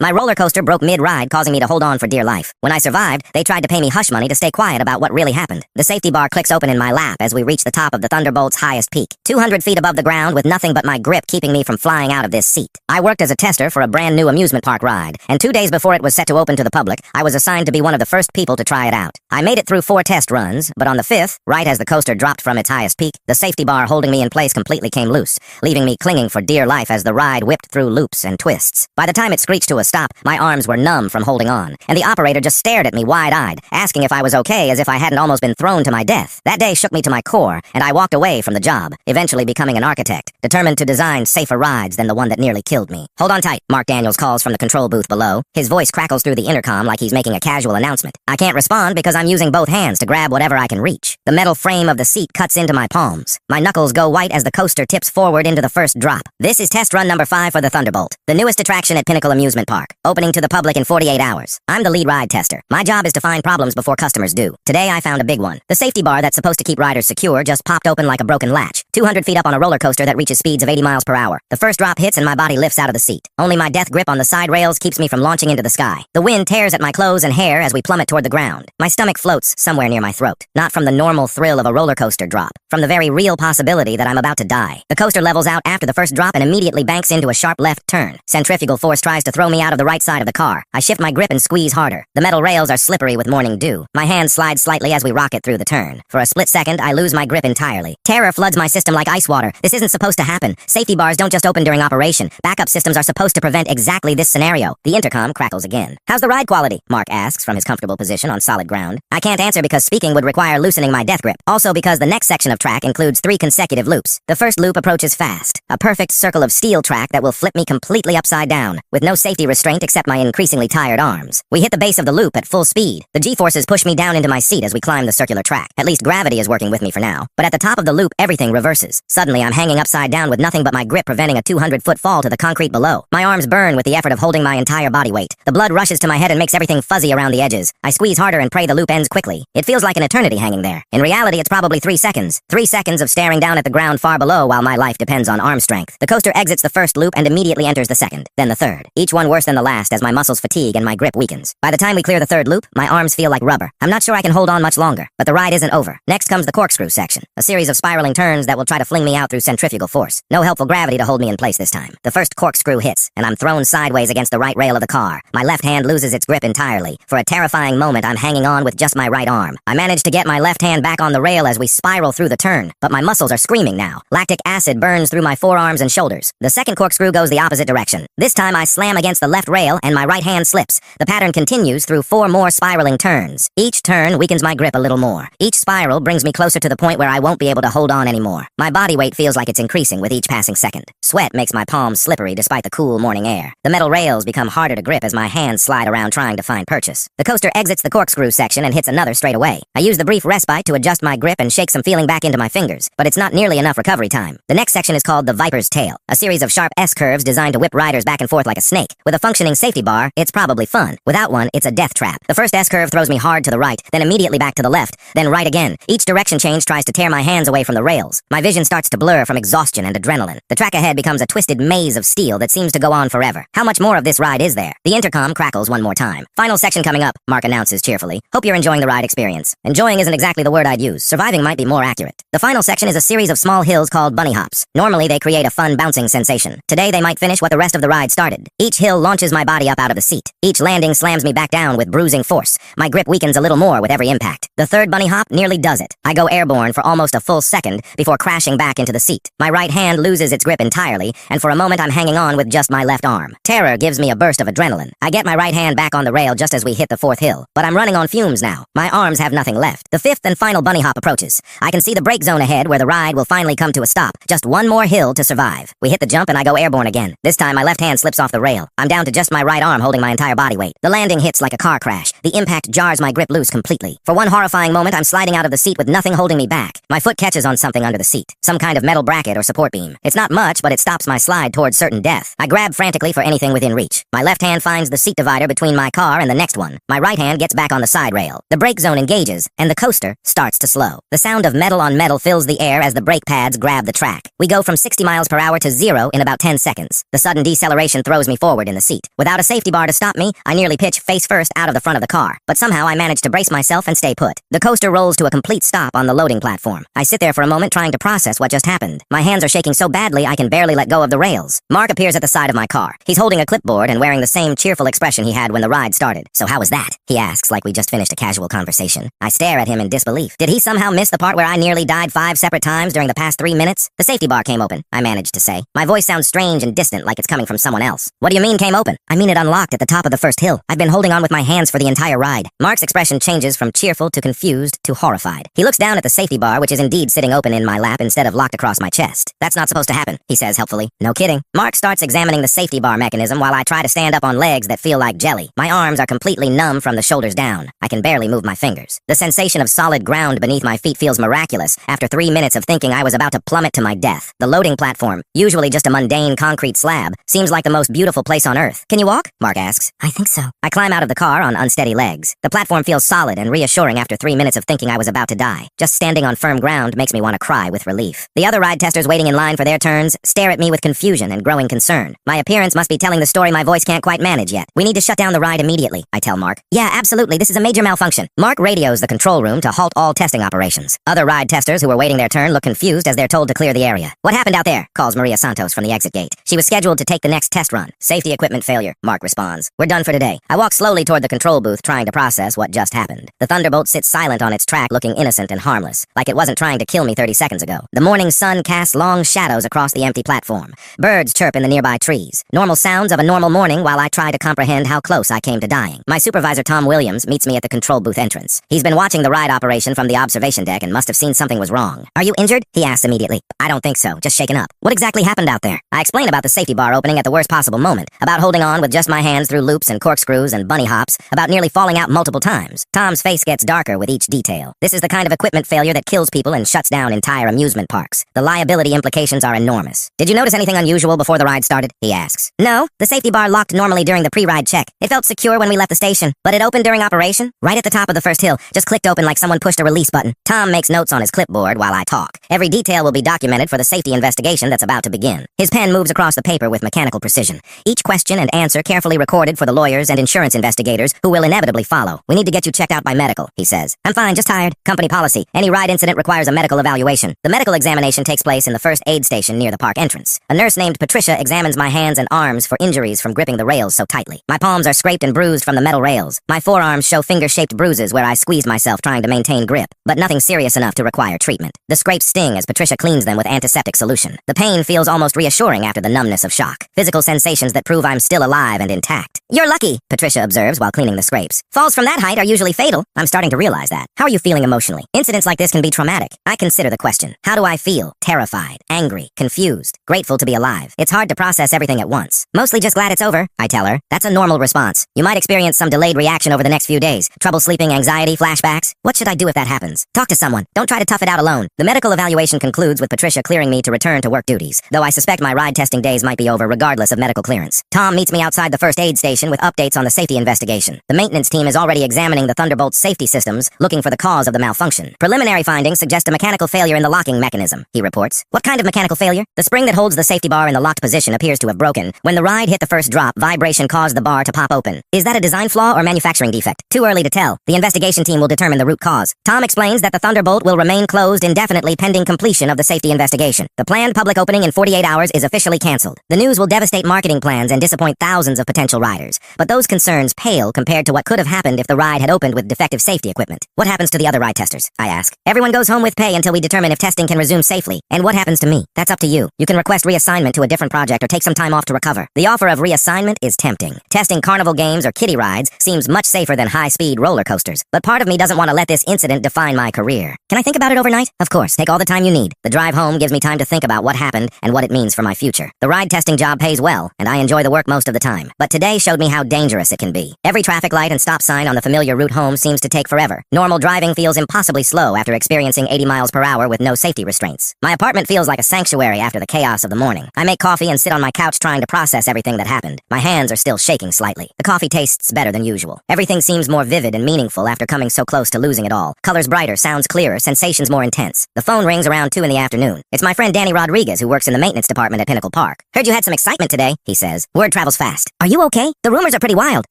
My roller coaster broke mid-ride, causing me to hold on for dear life. When I survived, they tried to pay me hush money to stay quiet about what really happened. The safety bar clicks open in my lap as we reach the top of the Thunderbolt's highest peak, 200 feet above the ground, with nothing but my grip keeping me from flying out of this seat. I worked as a tester for a brand new amusement park ride, and 2 days before it was set to open to the public, I was assigned to be one of the first people to try it out. I made it through 4 test runs, but on the 5th, right as the coaster dropped from its highest peak, the safety bar holding me in place completely came loose, leaving me clinging for dear life as the ride whipped through loops and twists. By the time it screeched to a stop, my arms were numb from holding on, and the operator just stared at me wide-eyed, asking if I was okay as if I hadn't almost been thrown to my death. That day shook me to my core, and I walked away from the job, eventually becoming an architect, determined to design safer rides than the one that nearly killed me. "Hold on tight," Mark Daniels calls from the control booth below. His voice crackles through the intercom like he's making a casual announcement. I can't respond because I'm using both hands to grab whatever I can reach. The metal frame of the seat cuts into my palms. My knuckles go white as the coaster tips forward into the first drop. This is test run number 5 for the Thunderbolt, the newest attraction at Pinnacle Amusement Park, opening to the public in 48 hours. I'm the lead ride tester. My job is to find problems before customers do. Today I found a big one. The safety bar that's supposed to keep riders secure just popped open like a broken latch, 200 feet up on a roller coaster that reaches speeds of 80 miles per hour. The first drop hits and my body lifts out of the seat. Only my death grip on the side rails keeps me from launching into the sky. The wind tears at my clothes and hair as we plummet toward the ground. My stomach floats somewhere near my throat, not from the normal thrill of a roller coaster drop, from the very real possibility that I'm about to die. The coaster levels out after the first drop and immediately banks into a sharp left turn. Centrifugal force tries to throw me out of the right side of the car. I shift my grip and squeeze harder. The metal rails are slippery with morning dew. My hand slides slightly as we rocket through the turn. For a split second, I lose my grip entirely. Terror floods my system like ice water. This isn't supposed to happen. Safety bars don't just open during operation. Backup systems are supposed to prevent exactly this scenario. The intercom crackles again. "How's the ride quality?" Mark asks from his comfortable position on solid ground. I can't answer because speaking would require loosening my death grip. Also because the next section of track includes 3 consecutive loops. The first loop approaches fast, a perfect circle of steel track that will flip me completely upside down, with no safety restraint except my increasingly tired arms. We hit the base of the loop at full speed. The G-forces push me down into my seat as we climb the circular track. At least gravity is working with me for now. But at the top of the loop, everything reverses. Suddenly, I'm hanging upside down with nothing but my grip preventing a 200-foot fall to the concrete below. My arms burn with the effort of holding my entire body weight. The blood rushes to my head and makes everything fuzzy around the edges. I squeeze harder and pray the loop ends quickly. It feels like an eternity hanging there. In reality, it's probably 3 seconds. 3 seconds of staring down at the ground far below while my life depends on arm strength. The coaster exits the first loop and immediately enters the second, then the third. Each one worse than the last as my muscles fatigue and my grip weakens. By the time we clear the third loop, my arms feel like rubber. I'm not sure I can hold on much longer, but the ride isn't over. Next comes the corkscrew section, a series of spiraling turns that will try to fling me out through centrifugal force. No helpful gravity to hold me in place this time. The first corkscrew hits, and I'm thrown sideways against the right rail of the car. My left hand loses its grip entirely. For a terrifying moment, I'm hanging on with just my right arm. I manage to get my left hand back on the rail as we spiral through the turn, but my muscles are screaming now. Lactic acid burns through my forearms and shoulders. The second corkscrew goes the opposite direction. This time I slam against the left rail and my right hand slips. The pattern continues through 4 more spiraling turns. Each turn weakens my grip a little more. Each spiral brings me closer to the point where I won't be able to hold on anymore. My body weight feels like it's increasing with each passing second. Sweat makes my palms slippery despite the cool morning air. The metal rails become harder to grip as my hands slide around trying to find purchase. The coaster exits the corkscrew section and hits another straight away. I use the brief respite to adjust my grip and shake some feeling back into my fingers, but it's not nearly enough recovery time. The next section is called the Viper's Tail, a series of sharp S-curves designed to whip riders back and forth like a snake. With a functioning safety bar, it's probably fun. Without one, it's a death trap. The first S-curve throws me hard to the right, then immediately back to the left, then right again. Each direction change tries to tear my hands away from the rails. My vision starts to blur from exhaustion and adrenaline. The track ahead becomes a twisted maze of steel that seems to go on forever. How much more of this ride is there? The intercom crackles one more time. "Final section coming up," Mark announces cheerfully. "Hope you're enjoying the ride experience." Enjoying isn't exactly the word I'd use. Surviving might be more accurate. The final section is a series of small hills called bunny hops. Normally, they create a fun bouncing sensation. Today, they might finish what the rest of the ride started. Each hill launches my body up out of the seat. Each landing slams me back down with bruising force. My grip weakens a little more with every impact. The third bunny hop nearly does it. I go airborne for almost a full second before crashing back into the seat. My right hand loses its grip entirely, and for a moment I'm hanging on with just my left arm. Terror gives me a burst of adrenaline. I get my right hand back on the rail just as we hit the 4th hill, but I'm running on fumes now. My arms have nothing left. The 5th and final bunny hop approaches. I can see the break zone ahead where the ride will finally come to a stop. Just one more hill to survive. We hit the jump and I go airborne again. This time my left hand slips off the rail. I'm down to just my right arm holding my entire body weight. The landing hits like a car crash. The impact jars my grip loose completely. For one horrifying moment, I'm sliding out of the seat with nothing holding me back. My foot catches on something under the seat. weight, some kind of metal bracket or support beam. It's not much, but it stops my slide towards certain death. I grab frantically for anything within reach. My left hand finds the seat divider between my car and the next one. My right hand gets back on the side rail. The brake zone engages, and the coaster starts to slow. The sound of metal on metal fills the air as the brake pads grab the track. We go from 60 miles per hour to 0 in about 10 seconds. The sudden deceleration throws me forward in the seat. Without a safety bar to stop me, I nearly pitch face first out of the front of the car, but somehow I manage to brace myself and stay put. The coaster rolls to a complete stop on the loading platform. I sit there for a moment trying to process what just happened. My hands are shaking so badly I can barely let go of the rails. Mark appears at the side of my car. He's holding a clipboard and wearing the same cheerful expression he had when the ride started. "So how was that?" he asks like we just finished a casual conversation. I stare at him in disbelief. Did he somehow miss the part where I nearly died 5 separate times during the past 3 minutes? "The safety bar came open," I managed to say. My voice sounds strange and distant like it's coming from someone else. "What do you mean came open?" "I mean it unlocked at the top of the first hill. I've been holding on with my hands for the entire ride." Mark's expression changes from cheerful to confused to horrified. He looks down at the safety bar, which is indeed sitting open in my lap instead of locked across my chest. "That's not supposed to happen," he says helpfully. "No kidding." Mark starts examining the safety bar mechanism while I try to stand up on legs that feel like jelly. My arms are completely numb from the shoulders down. I can barely move my fingers. The sensation of solid ground beneath my feet feels miraculous after 3 minutes of thinking I was about to plummet to my death. The loading platform, usually just a mundane concrete slab, seems like the most beautiful place on earth. "Can you walk?" Mark asks. "I think so." I climb out of the car on unsteady legs. The platform feels solid and reassuring after 3 minutes of thinking I was about to die. Just standing on firm ground makes me want to cry with relief. The other ride testers waiting in line for their turns stare at me with confusion and growing concern. My appearance must be telling the story my voice can't quite manage yet. "We need to shut down the ride immediately," I tell Mark. "Yeah, absolutely. This is a major malfunction." Mark radios the control room to halt all testing operations. Other ride testers who were waiting their turn look confused as they're told to clear the area. "What happened out there?" calls Maria Santos from the exit gate. "She was scheduled to take the next test run." "Safety equipment failure," Mark responds. "We're done for today." I walk slowly toward the control booth trying to process what just happened. The Thunderbolt sits silent on its track looking innocent and harmless, like it wasn't trying to kill me 30 seconds ago. The morning sun casts long shadows across the empty platform. Birds chirp in the nearby trees. Normal sounds of a normal morning while I try to comprehend how close I came to dying. My supervisor Tom Williams meets me at the control booth entrance. He's been watching the ride operation from the observation deck and must have seen something was wrong. "Are you injured?" he asks immediately. "I don't think so, just shaken up." "What exactly happened out there?" I explain about the safety bar opening at the worst possible moment, about holding on with just my hands through loops and corkscrews and bunny hops, about nearly falling out multiple times. Tom's face gets darker with each detail. This is the kind of equipment failure that kills people and shuts down entire amusement parks. The liability implications are enormous. "Did you notice anything unusual before the ride started?" he asks. "No, the safety bar locked normally during the pre-ride check. It felt secure when we left the station, but it opened during operation, right at the top of the first hill, just clicked open like someone pushed a release button." Tom makes notes on his clipboard while I talk. Every detail will be documented for the safety investigation that's about to begin. His pen moves across the paper with mechanical precision. Each question and answer carefully recorded for the lawyers and insurance investigators who will inevitably follow. "We need to get you checked out by medical," he says. "I'm fine, just tired. Company policy. Any ride incident requires a medical evaluation." The medical examination takes place in the first aid station near the park entrance. A nurse named Patricia examines my hands and arms for injuries from gripping the rails so tightly. My palms are scraped and bruised from the metal rails. My forearms show finger-shaped bruises where I squeezed myself trying to maintain grip, but nothing serious enough to require treatment. The scrapes sting as Patricia cleans them with antiseptic solution. The pain feels almost reassuring after the numbness of shock. Physical sensations that prove I'm still alive and intact. "You're lucky," Patricia observes while cleaning the scrapes. "Falls from that height are usually fatal." I'm starting to realize that. "How are you feeling emotionally?" "Incidents like this can be traumatic." I consider the question. How do I feel? Terrified, angry, confused, grateful to be alive. It's hard to process everything at once. "Mostly just glad it's over," I tell her. "That's a normal response. You might experience some delayed reaction over the next few days. Trouble sleeping, anxiety, flashbacks. What should I do if that happens?" "Talk to someone. Don't try to tough it out alone." The medical evaluation concludes with Patricia clearing me to return to work duties, though I suspect my ride testing days might be over regardless of medical clearance. Tom meets me outside the first aid station with updates on the safety investigation. The maintenance team is already examining the Thunderbolt's safety systems, looking for the cause of the malfunction. "Preliminary findings suggest a mechanical failure in the locking mechanism," he reports. "What kind of mechanical failure?" "The spring that holds the safety bar in the locked position appears to have broken. When the ride hit the first drop, vibration caused the bar to pop open." "Is that a design flaw or manufacturing defect?" "Too early to tell. The investigation team will determine the root cause." Tom explains that the Thunderbolt will remain closed indefinitely pending completion of the safety investigation. The planned public opening in 48 hours is officially canceled. The news will devastate marketing plans and disappoint thousands of potential riders. But those concerns pale compared to what could have happened if the ride had opened with defective safety equipment. "What happens to the other ride testers?" I ask. "Everyone goes home with pay until we determine if testing can resume safely. And what happens to me? That's up to you. You can request reassignment to a different project or take some time off to recover." The offer of reassignment is tempting. Testing carnival games or kiddie rides seems much safer than high-speed roller coasters. But part of me doesn't want to let this incident define my career. "Can I think about it overnight?" "Of course. Take all the time you need." The drive home gives me time to think about what happened and what it means for my future. The ride testing job pays well, and I enjoy the work most of the time. But today showed me how dangerous it can be. Every traffic light and stop sign on the familiar route home seems to take forever. Normal driving feels impossibly slow after experiencing 80 miles per hour with no safety safety restraints. My apartment feels like a sanctuary after the chaos of the morning. I make coffee and sit on my couch trying to process everything that happened. My hands are still shaking slightly. The coffee tastes better than usual. Everything seems more vivid and meaningful after coming so close to losing it all. Colors brighter, sounds clearer, sensations more intense. The phone rings around 2 in the afternoon. It's my friend Danny Rodriguez, who works in the maintenance department at Pinnacle Park. Heard you had some excitement today, he says. Word travels fast. Are you okay? The rumors are pretty wild.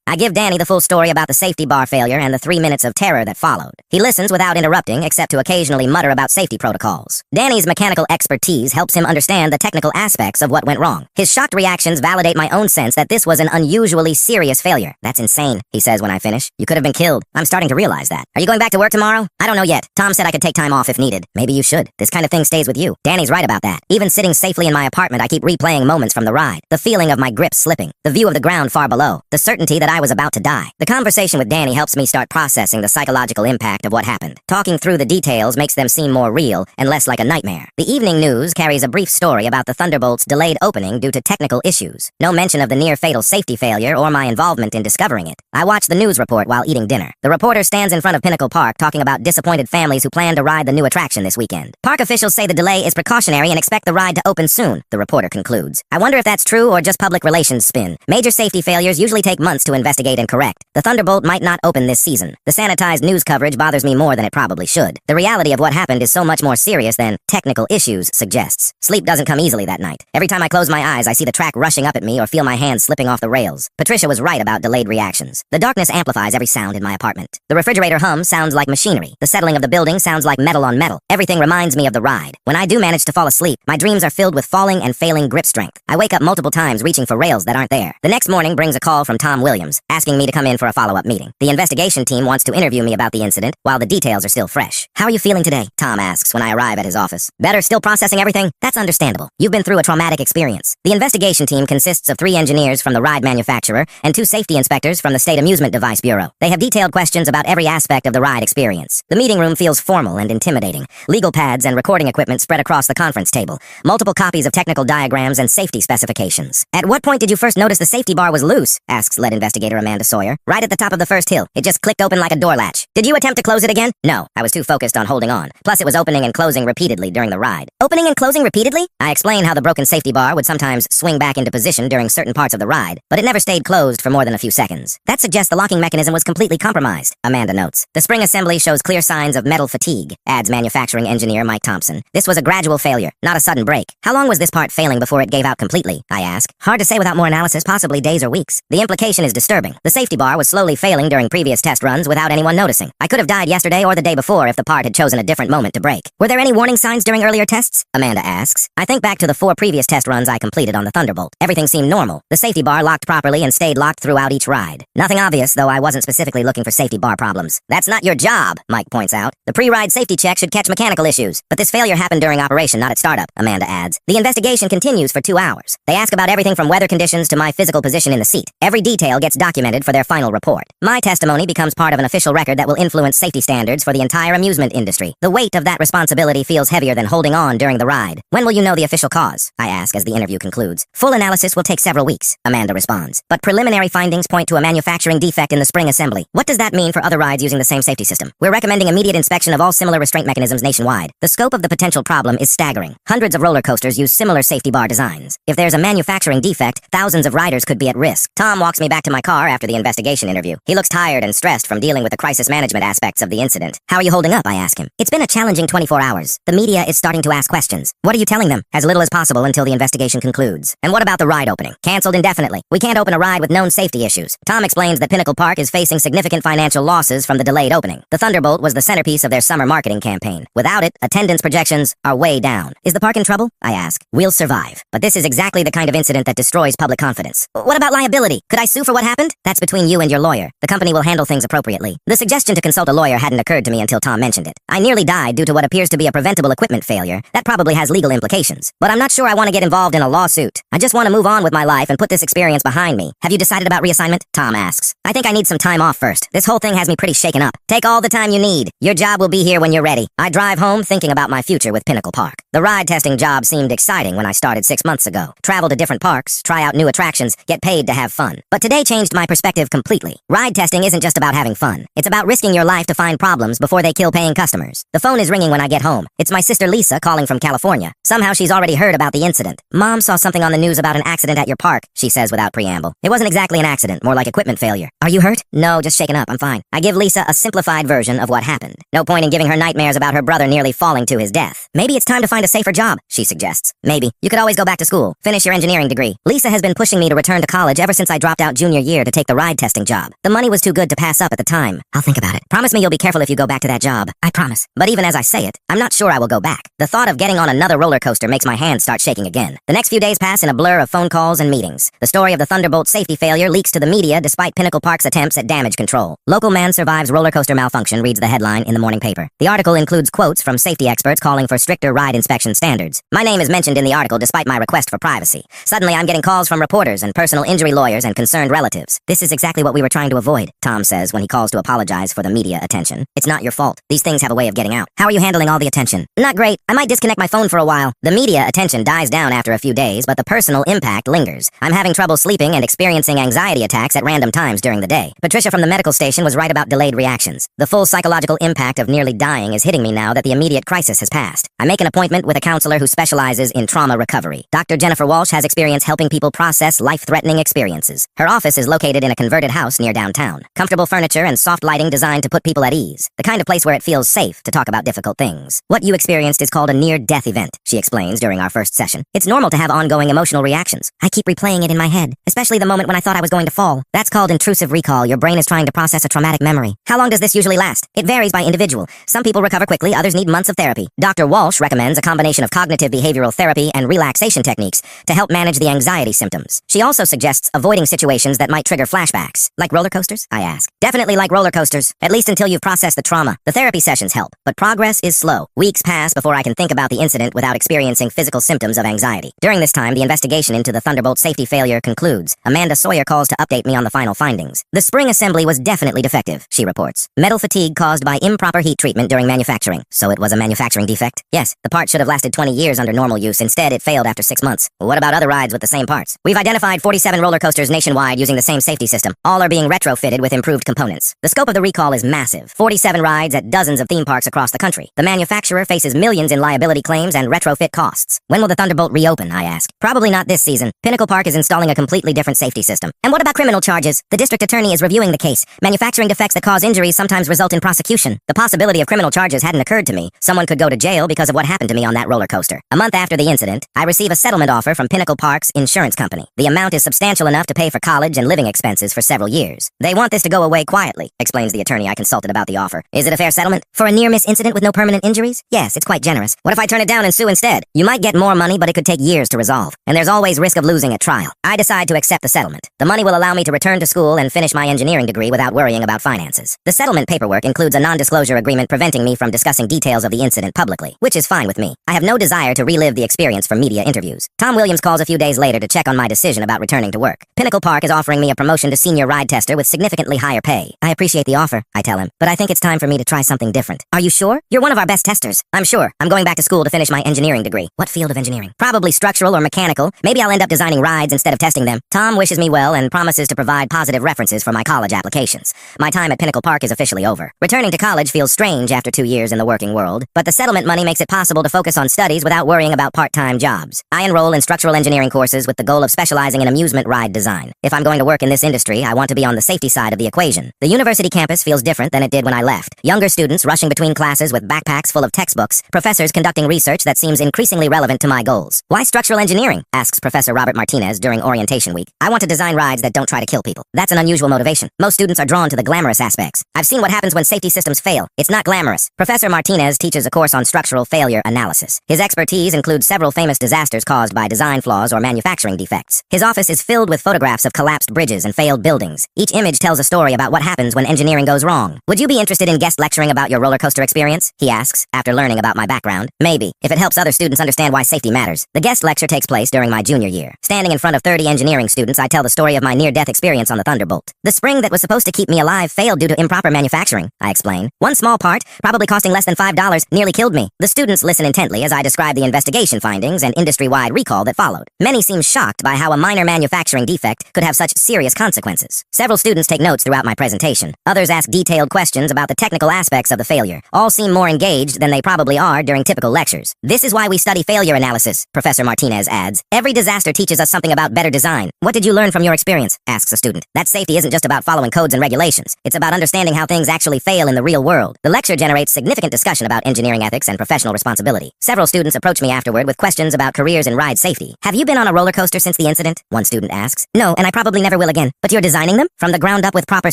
I give Danny the full story about the safety bar failure and the 3 minutes of terror that followed. He listens without interrupting, except to occasionally mutter about safety protocols. Danny's mechanical expertise helps him understand the technical aspects of what went wrong. His shocked reactions validate my own sense that this was an unusually serious failure. That's insane, he says when I finish. You could have been killed. I'm starting to realize that. Are you going back to work tomorrow? I don't know yet. Tom said I could take time off if needed. Maybe you should. This kind of thing stays with you. Danny's right about that. Even sitting safely in my apartment, I keep replaying moments from the ride. The feeling of my grip slipping. The view of the ground far below. The certainty that I was about to die. The conversation with Danny helps me start processing the psychological impact of what happened. Talking through the details makes them seem more real and less like a nightmare. The evening news carries a brief story about the Thunderbolt's delayed opening due to technical issues. No mention of the near-fatal safety failure or my involvement in discovering it. I watch the news report while eating dinner. The reporter stands in front of Pinnacle Park talking about disappointed families who plan to ride the new attraction this weekend. Park officials say the delay is precautionary and expect the ride to open soon, the reporter concludes. I wonder if that's true or just public relations spin. Major safety failures usually take months to investigate and correct. The Thunderbolt might not open this season. The sanitized news coverage bothers me more than it probably should. The reality of what happened is so much more serious than technical issues suggests. Sleep doesn't come easily that night. Every time I close my eyes, I see the track rushing up at me or feel my hands slipping off the rails. Patricia was right about delayed reactions. The darkness amplifies every sound in my apartment. The refrigerator hum sounds like machinery. The settling of the building sounds like metal on metal. Everything reminds me of the ride. When I do manage to fall asleep, my dreams are filled with falling and failing grip strength. I wake up multiple times reaching for rails that aren't there. The next morning brings a call from Tom Williams, asking me to come in for a follow-up meeting. The investigation team wants to interview me about the incident, while the details are still fresh. How are you feeling today? Tom asks when I arrive at his office. Better, still processing everything? That's understandable. You've been through a traumatic experience. The investigation team consists of 3 engineers from the ride manufacturer and 2 safety inspectors from the State Amusement Device Bureau. They have detailed questions about every aspect of the ride experience. The meeting room feels formal and intimidating. Legal pads and recording equipment spread across the conference table. Multiple copies of technical diagrams and safety specifications. At what point did you first notice the safety bar was loose? Asks lead investigator Amanda Sawyer. Right at the top of the first hill. It just clicked open like a door latch. Did you attempt to close it again? No, I was too focused on holding on. Plus it was opening and closing repeatedly during the ride. Opening and closing repeatedly? I explain how the broken safety bar would sometimes swing back into position during certain parts of the ride, but it never stayed closed for more than a few seconds. That suggests the locking mechanism was completely compromised, Amanda notes. The spring assembly shows clear signs of metal fatigue, adds manufacturing engineer Mike Thompson. This was a gradual failure, not a sudden break. How long was this part failing before it gave out completely? I ask. Hard to say without more analysis, possibly days or weeks. The implication is disturbing. The safety bar was slowly failing during previous test runs without anyone noticing. I could have died yesterday or the day before if the part had chosen a different moment to break. Were there any warning signs during earlier tests? Amanda asks. I think back to the 4 previous test runs I completed on the Thunderbolt. Everything seemed normal. The safety bar locked properly and stayed locked throughout each ride. Nothing obvious, though I wasn't specifically looking for safety bar problems. That's not your job, Mike points out. The pre-ride safety check should catch mechanical issues. But this failure happened during operation, not at startup, Amanda adds. The investigation continues for 2 hours. They ask about everything from weather conditions to my physical position in the seat. Every detail gets documented for their final report. My testimony becomes part of an official record that will influence safety standards for the entire amusement industry. The weight of that responsibility feels heavier than holding on during the ride. When will you know the official cause? I ask as the interview concludes. Full analysis will take several weeks, Amanda responds. But preliminary findings point to a manufacturing defect in the spring assembly. What does that mean for other rides using the same safety system? We're recommending immediate inspection of all similar restraint mechanisms nationwide. The scope of the potential problem is staggering. Hundreds of roller coasters use similar safety bar designs. If there's a manufacturing defect, thousands of riders could be at risk. Tom walks me back to my car after the investigation interview. He looks tired and stressed from dealing with the crisis management aspects of the incident. How are you holding up? I ask him. It's been a challenging 24 hours. The media is starting to ask questions. What are you telling them? As little as possible until the investigation concludes. And what about the ride opening? Canceled indefinitely. We can't open a ride with known safety issues. Tom explains that Pinnacle Park is facing significant financial losses from the delayed opening. The Thunderbolt was the centerpiece of their summer marketing campaign. Without it, attendance projections are way down. Is the park in trouble? I ask. We'll survive. But this is exactly the kind of incident that destroys public confidence. What about liability? Could I sue for what happened? That's between you and your lawyer. The company will handle things appropriately. The suggestion to consult a lawyer hadn't occurred to me until Tom mentioned it. I nearly died due to what appears to be a preventable equipment failure. That probably has legal implications. But I'm not sure I want to get involved in a lawsuit. I just want to move on with my life and put this experience behind me. Have you decided about reassignment? Tom asks. I think I need some time off first. This whole thing has me pretty shaken up. Take all the time you need. Your job will be here when you're ready. I drive home thinking about my future with Pinnacle Park. The ride testing job seemed exciting when I started 6 months ago. Travel to different parks, try out new attractions, get paid to have fun. But today changed my perspective completely. Ride testing isn't just about having fun. It's about risking your life to find problems before they kill paying customers. The phone is ringing when I get home. It's my sister Lisa calling from California. Somehow she's already heard about the incident. Mom saw something on the news about an accident at your park, she says without preamble. It wasn't exactly an accident, more like equipment failure. Are you hurt? No, just shaken up, I'm fine. I give Lisa a simplified version of what happened. No point in giving her nightmares about her brother nearly falling to his death. Maybe it's time to find a safer job, she suggests. Maybe. You could always go back to school, finish your engineering degree. Lisa has been pushing me to return to college ever since I dropped out junior year to take the ride testing job. The money was too good to pass up at the time. I'll think about it. Promise me you'll be careful if you go back to that job. I promise. But even as I say it, I'm not sure I will go back. The thought of getting on another roller coaster makes my hands start shaking again. The next few days pass in a blur of phone calls and meetings. The story of the Thunderbolt safety failure leaks to the media despite Pinnacle Park's attempts at damage control. Local man survives roller coaster malfunction, reads the headline in the morning paper. The article includes quotes from safety experts calling for stricter ride inspection standards. My name is mentioned in the article despite my request for privacy. Suddenly I'm getting calls from reporters and personal injury lawyers and concerned relatives. This is exactly what we were trying to avoid, Tom says when he calls to apologize for the media attention. It's not your fault. These things have a way of getting out. How are you handling all the attention? Not great. I might disconnect my phone for a while. The media attention dies down after a few days, but the personal impact lingers. I'm having trouble sleeping and experiencing anxiety attacks at random times during the day. Patricia from the medical station was right about delayed reactions. The full psychological impact of nearly dying is hitting me now that the immediate crisis has passed. I make an appointment with a counselor who specializes in trauma recovery. Dr. Jennifer Walsh has experience helping people process life-threatening experiences. Her office is located in a converted house near downtown. Comfortable furniture and soft lighting designed to put people at ease. The kind of place where it feels safe to talk about difficult things. What you experienced is called a near-death event, she explains during our first session. It's normal to have ongoing emotional reactions. I keep replaying it in my head, especially the moment when I thought I was going to fall. That's called intrusive recall. Your brain is trying to process a traumatic memory. How long does this usually last? It varies by individual. Some people recover quickly, others need months of therapy. Dr. Walsh recommends a combination of cognitive behavioral therapy and relaxation techniques to help manage the anxiety symptoms. She also suggests avoiding situations that might trigger flashbacks. Like roller coasters? I ask. Definitely like roller coasters, at least until you've processed the trauma. The therapy sessions help, but progress is slow. Weeks pass before I can think about the incident without experiencing physical symptoms of anxiety. During this time, the investigation into the Thunderbolt safety failure concludes. Amanda Sawyer calls to update me on the final findings. The spring assembly was definitely defective, she reports. Metal fatigue caused by improper heat treatment during manufacturing. So it was a manufacturing defect? Yes, the part should have lasted 20 years under normal use. Instead, it failed after 6 months. What about other rides with the same parts? We've identified 47 roller coasters nationwide using the same safety system. All are being retrofitted with improved components. The scope of the recall is massive. 47 rides at dozens of theme parks across the country. The manufacturer faces millions in liability claims and retrofit costs. When will the Thunderbolt reopen, I ask. Probably not this season. Pinnacle Park is installing a completely different safety system. And what about criminal charges? The district attorney is reviewing the case. Manufacturing defects that cause injuries sometimes result in prosecution. The possibility of criminal charges hadn't occurred to me. Someone could go to jail because of what happened to me on that roller coaster. A month after the incident, I receive a settlement offer from Pinnacle Park's insurance company. The amount is substantial enough to pay for college and living expenses for several years. They want this to go away quietly, explains the attorney I consulted about the offer. Is it a fair settlement? For a near-miss incident with no permanent injuries? Yes, it's quite generous. What if I turn it down and sue instead? You might get more money, but it could take years to resolve. And there's always risk of losing at trial. I decide to accept the settlement. The money will allow me to return to school and finish my engineering degree without worrying about finances. The settlement paperwork includes a non-disclosure agreement preventing me from discussing details of the incident publicly, which is fine with me. I have no desire to relive the experience for media interviews. Tom Williams calls a few days later to check on my decision about returning to work. Pinnacle Park is offering me a promotion to senior ride tester with significantly higher pay. I appreciate the offer, I tell him, but I think it's time for me to try something different. Are you sure? You're one of our best testers. I'm sure. I'm going back to school to finish my engineering degree. What field of engineering? Probably structural or mechanical. Maybe I'll end up designing rides instead of testing them. Tom wishes me well and promises to provide positive references for my college applications. My time at Pinnacle Park is officially over. Returning to college feels strange after 2 years in the working world, but the settlement money makes it possible to focus on studies without worrying about part-time jobs. I enroll in structural engineering courses with the goal of specializing in amusement ride design. If I'm going to work in this industry, I want to be on the safety side of the equation. The university campus feels different than it did when I left. Younger students rushing between classes with backpacks full of textbooks, professors conducting research that seems increasingly relevant to my goals. Why structural engineering? Asks Professor Robert Martinez during orientation week. I want to design rides that don't try to kill people. That's an unusual motivation. Most students are drawn to the glamorous aspects. I've seen what happens when safety systems fail. It's not glamorous. Professor Martinez teaches a course on structural failure analysis. His expertise includes several famous disasters caused by design flaws or manufacturing defects. His office is filled with photographs of collapsed bridges and failed buildings. Each image tells a story about what happens when engineering goes wrong. Would you be interested in guest lecturing about your roller coaster experience? He asks, after learning about my background. Maybe, if it helps other students understand why safety matters. The guest lecture takes place during my junior year. Standing in front of 30 engineering students, I tell the story of my near-death experience on the Thunderbolt. The spring that was supposed to keep me alive failed due to improper manufacturing, I explain. One small part, probably costing less than $5, nearly killed me. The students listen intently as I describe the investigation findings and industry-wide recall that followed. Many seem shocked by how a minor manufacturing defect could have such serious consequences. Several students take notes throughout my presentation. Others ask detailed questions about the technical aspects of the failure. All seem more engaged than they they probably are during typical lectures. This is why we study failure analysis, Professor Martinez adds. Every disaster teaches us something about better design. What did you learn from your experience? Asks a student. That safety isn't just about following codes and regulations. It's about understanding how things actually fail in the real world. The lecture generates significant discussion about engineering ethics and professional responsibility. Several students approach me afterward with questions about careers in ride safety. Have you been on a roller coaster since the incident? One student asks. No, and I probably never will again. But you're designing them? From the ground up with proper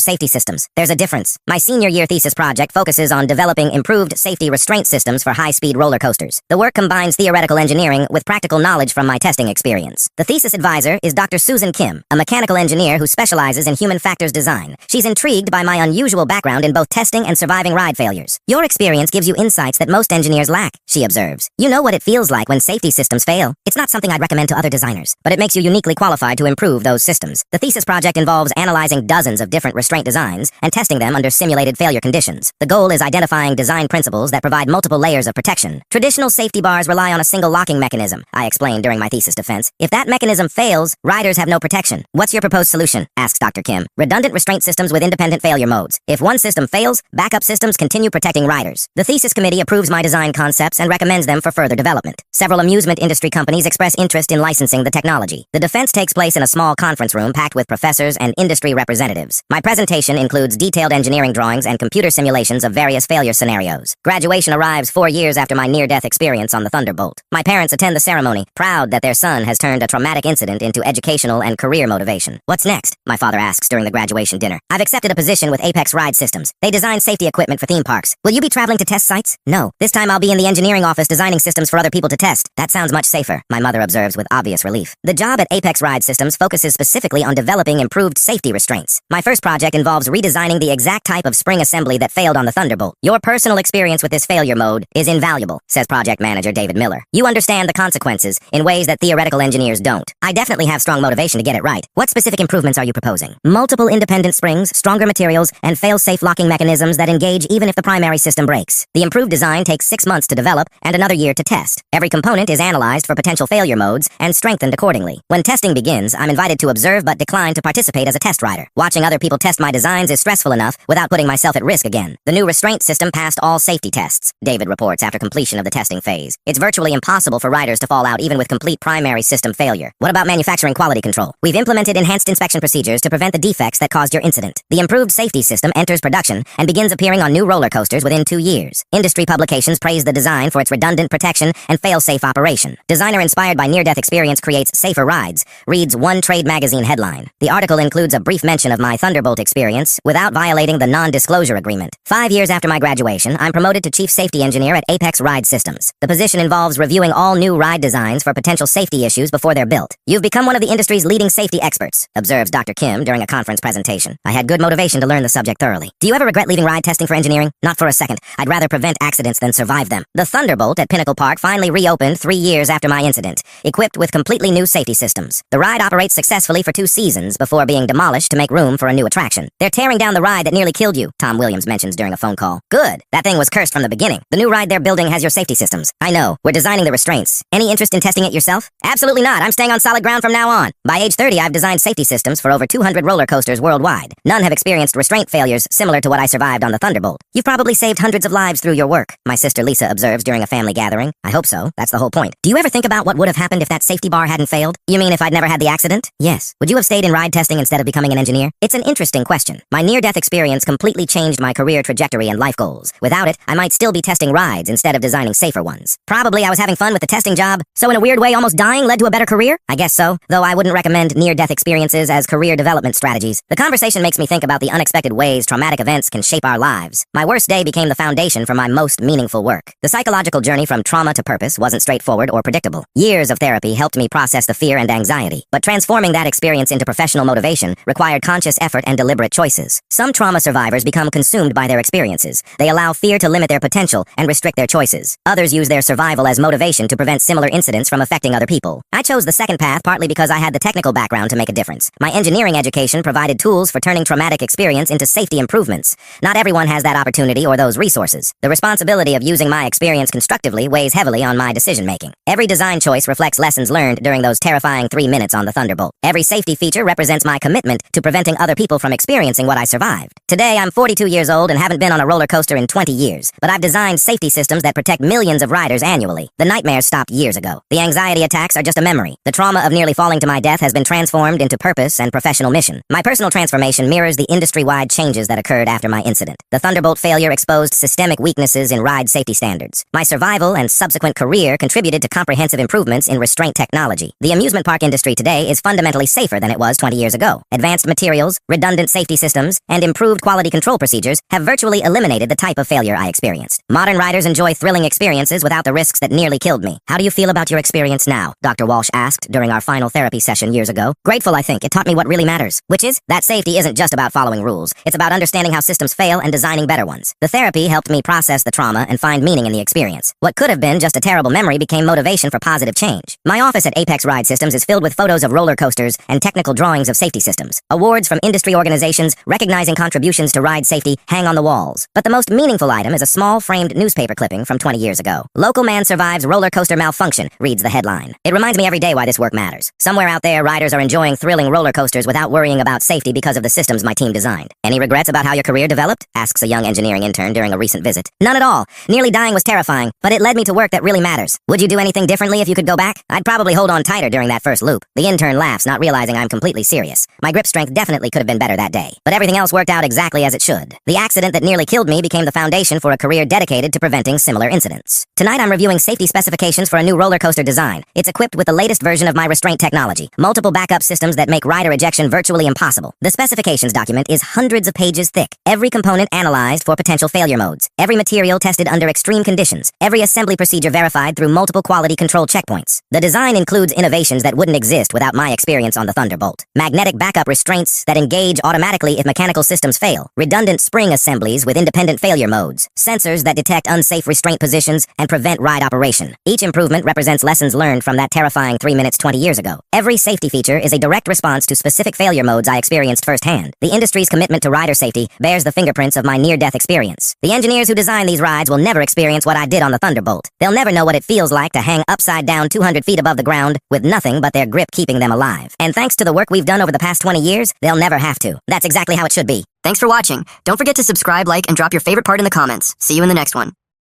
safety systems. There's a difference. My senior year thesis project focuses on developing improved safety restraint systems for high-speed roller coasters. The work combines theoretical engineering with practical knowledge from my testing experience. The thesis advisor is Dr. Susan Kim, a mechanical engineer who specializes in human factors design. She's intrigued by my unusual background in both testing and surviving ride failures. Your experience gives you insights that most engineers lack, she observes. You know what it feels like when safety systems fail. It's not something I'd recommend to other designers, but it makes you uniquely qualified to improve those systems. The thesis project involves analyzing dozens of different restraint designs and testing them under simulated failure conditions. The goal is identifying design principles that provide multiple layers of protection. Traditional safety bars rely on a single locking mechanism, I explained during my thesis defense. If that mechanism fails, riders have no protection. What's your proposed solution? Asks Dr. Kim. Redundant restraint systems with independent failure modes. If one system fails, backup systems continue protecting riders. The thesis committee approves my design concepts and recommends them for further development. Several amusement industry companies express interest in licensing the technology. The defense takes place in a small conference room packed with professors and industry representatives. My presentation includes detailed engineering drawings and computer simulations of various failure scenarios. Graduation arrives 4 years after my near-death experience on the Thunderbolt. My parents attend the ceremony, proud that their son has turned a traumatic incident into educational and career motivation. What's next? My father asks during the graduation dinner. I've accepted a position with Apex Ride Systems. They design safety equipment for theme parks. Will you be traveling to test sites? No. This time I'll be in the engineering office designing systems for other people to test. That sounds much safer, my mother observes with obvious relief. The job at Apex Ride Systems focuses specifically on developing improved safety restraints. My first project involves redesigning the exact type of spring assembly that failed on the Thunderbolt. Your personal experience with this failure mode is invaluable, says project manager David Miller. You understand the consequences in ways that theoretical engineers don't. I definitely have strong motivation to get it right. What specific improvements are you proposing? Multiple independent springs, stronger materials, and fail-safe locking mechanisms that engage even if the primary system breaks. The improved design takes 6 months to develop and another year to test. Every component is analyzed for potential failure modes and strengthened accordingly. When testing begins, I'm invited to observe but decline to participate as a test rider. Watching other people test my designs is stressful enough without putting myself at risk again. The new restraint system passed all safety tests, David reports after completion of the testing phase. It's virtually impossible for riders to fall out even with complete primary system failure. What about manufacturing quality control? We've implemented enhanced inspection procedures to prevent the defects that caused your incident. The improved safety system enters production and begins appearing on new roller coasters within 2 years. Industry publications praise the design for its redundant protection and fail-safe operation. Designer inspired by near-death experience creates safer rides, reads one trade magazine headline. The article includes a brief mention of my Thunderbolt experience without violating the non-disclosure agreement. 5 years after my graduation, I'm promoted to Chief Safety Engineer at Apex Ride Systems. The position involves reviewing all new ride designs for potential safety issues before they're built. You've become one of the industry's leading safety experts, observes Dr. Kim during a conference presentation. I had good motivation to learn the subject thoroughly. Do you ever regret leaving ride testing for engineering? Not for a second. I'd rather prevent accidents than survive them. The Thunderbolt at Pinnacle Park finally reopened 3 years after my incident, equipped with completely new safety systems. The ride operates successfully for 2 seasons before being demolished to make room for a new attraction. They're tearing down the ride that nearly killed you, Tom Williams mentions during a phone call. Good. That thing was cursed from the beginning. The new ride they're building has your safety systems. I know. We're designing the restraints. Any interest in testing it yourself? Absolutely not. I'm staying on solid ground from now on. By age 30, I've designed safety systems for over 200 roller coasters worldwide. None have experienced restraint failures similar to what I survived on the Thunderbolt. You've probably saved hundreds of lives through your work, my sister Lisa observes during a family gathering. I hope so. That's the whole point. Do you ever think about what would have happened if that safety bar hadn't failed? You mean if I'd never had the accident? Yes. Would you have stayed in ride testing instead of becoming an engineer? It's an interesting question. My near-death experience completely changed my career trajectory and life goals. Without it, I might still be testing rides instead of designing safer ones. Probably I was having fun with the testing job, so in a weird way almost dying led to a better career? I guess so, though I wouldn't recommend near-death experiences as career development strategies. The conversation makes me think about the unexpected ways traumatic events can shape our lives. My worst day became the foundation for my most meaningful work. The psychological journey from trauma to purpose wasn't straightforward or predictable. Years of therapy helped me process the fear and anxiety, but transforming that experience into professional motivation required conscious effort and deliberate choices. Some trauma survivors become consumed by their experiences. They allow fear to limit their potential and restrict their choices. Others use their survival as motivation to prevent similar incidents from affecting other people. I chose the second path partly because I had the technical background to make a difference. My engineering education provided tools for turning traumatic experience into safety improvements. Not everyone has that opportunity or those resources. The responsibility of using my experience constructively weighs heavily on my decision-making. Every design choice reflects lessons learned during those terrifying 3 minutes on the Thunderbolt. Every safety feature represents my commitment to preventing other people from experiencing what I survived. Today, I'm 42 years old and haven't been on a roller coaster in 20 years, but I've designed designed safety systems that protect millions of riders annually. The nightmares stopped years ago. The anxiety attacks are just a memory. The trauma of nearly falling to my death has been transformed into purpose and professional mission. My personal transformation mirrors the industry-wide changes that occurred after my incident. The Thunderbolt failure exposed systemic weaknesses in ride safety standards. My survival and subsequent career contributed to comprehensive improvements in restraint technology. The amusement park industry today is fundamentally safer than it was 20 years ago. Advanced materials, redundant safety systems, and improved quality control procedures have virtually eliminated the type of failure I experienced. Modern riders enjoy thrilling experiences without the risks that nearly killed me. How do you feel about your experience now? Dr. Walsh asked during our final therapy session years ago. Grateful, I think. It taught me what really matters, which is that safety isn't just about following rules. It's about understanding how systems fail and designing better ones. The therapy helped me process the trauma and find meaning in the experience. What could have been just a terrible memory became motivation for positive change. My office at Apex Ride Systems is filled with photos of roller coasters and technical drawings of safety systems. Awards from industry organizations recognizing contributions to ride safety hang on the walls. But the most meaningful item is a small framed newspaper clipping from 20 years ago. Local man survives roller coaster malfunction, reads the headline. It reminds me every day why this work matters. Somewhere out there, riders are enjoying thrilling roller coasters without worrying about safety because of the systems my team designed. Any regrets about how your career developed? Asks a young engineering intern during a recent visit. None at all. Nearly dying was terrifying, but it led me to work that really matters. Would you do anything differently if you could go back? I'd probably hold on tighter during that first loop. The intern laughs, not realizing I'm completely serious. My grip strength definitely could have been better that day, but everything else worked out exactly as it should. The accident that nearly killed me became the foundation for a career dedicated to preventing similar incidents. Tonight I'm reviewing safety specifications for a new roller coaster design. It's equipped with the latest version of my restraint technology, multiple backup systems that make rider ejection virtually impossible. The specifications document is hundreds of pages thick, every component analyzed for potential failure modes, every material tested under extreme conditions, every assembly procedure verified through multiple quality control checkpoints. The design includes innovations that wouldn't exist without my experience on the Thunderbolt. Magnetic backup restraints that engage automatically if mechanical systems fail, redundant spring assemblies with independent failure modes, sensors that detect unsafe restraint positions and prevent ride operation. Each improvement represents lessons learned from that terrifying 3 minutes 20 years ago. Every safety feature is a direct response to specific failure modes I experienced firsthand. The industry's commitment to rider safety bears the fingerprints of my near-death experience. The engineers who design these rides will never experience what I did on the Thunderbolt. They'll never know what it feels like to hang upside down 200 feet above the ground with nothing but their grip keeping them alive. And thanks to the work we've done over the past 20 years, they'll never have to. That's exactly how it should be. Thanks for watching. Don't forget to subscribe, like, and drop your favorite part in the comments. See you in the next one.